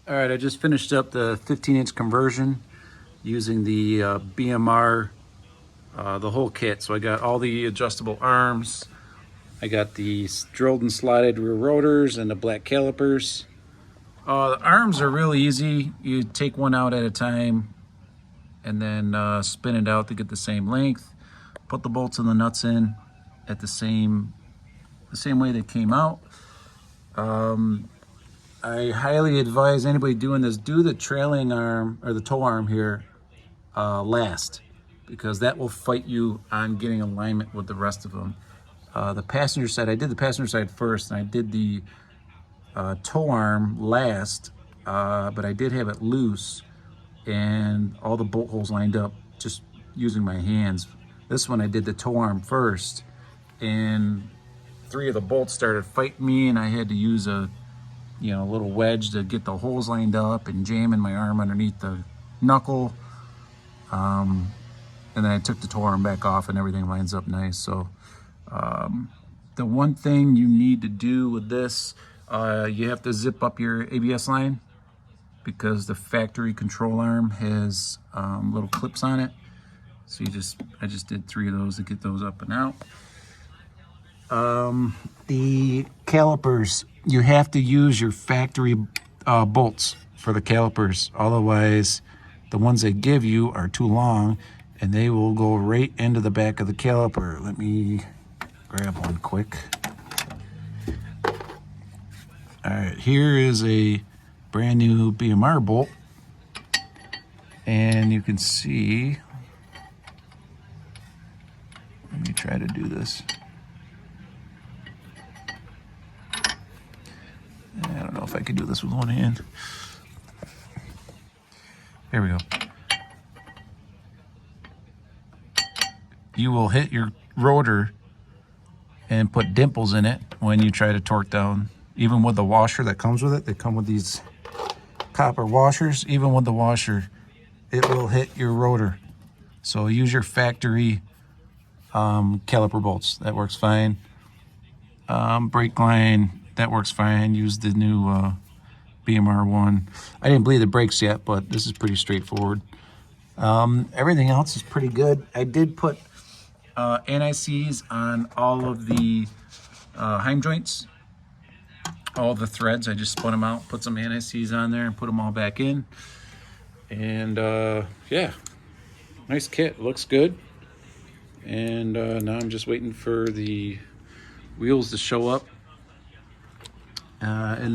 All right, I just finished up the 15-inch conversion using the BMR, the whole kit. So I got all the adjustable arms. I got the drilled and slotted rear rotors and the black calipers. The arms are really easy. You take one out at a time and then spin it out to get the same length. Put the bolts and the nuts in at the same way they came out. I highly advise anybody doing this, do the trailing arm or the tow arm here last, because that will fight you on getting alignment with the rest of them. The passenger side, I did the passenger side first, and I did the tow arm last, but I did have it loose and all the bolt holes lined up just using my hands. This one I did the tow arm first, and 3 of the bolts started fighting me, and I had to use a little wedge to get the holes lined up and jamming my arm underneath the knuckle. And then I took the tow arm back off and everything lines up nice. So the one thing you need to do with this, you have to zip up your ABS line, because the factory control arm has little clips on it. So I just did 3 of those to get those up and out. The calipers, you have to use your factory bolts for the calipers. Otherwise, the ones they give you are too long and they will go right into the back of the caliper. Let me grab one quick. All right, here is a brand new BMR bolt. And you can see, let me try to do this. I don't know if I can do this with one hand. There we go. You will hit your rotor and put dimples in it when you try to torque down. Even with the washer that comes with it, they come with these copper washers. Even with the washer, it will hit your rotor. So use your factory caliper bolts. That works fine. Brake line, that works fine. Use the new BMR one. I didn't bleed the brakes yet, but this is pretty straightforward. Everything else is pretty good. I did put anti-seize on all of the heim joints, all the threads. I just spun them out, put some anti-seize on there, and put them all back in. And yeah, nice kit. Looks good. And now I'm just waiting for the wheels to show up. And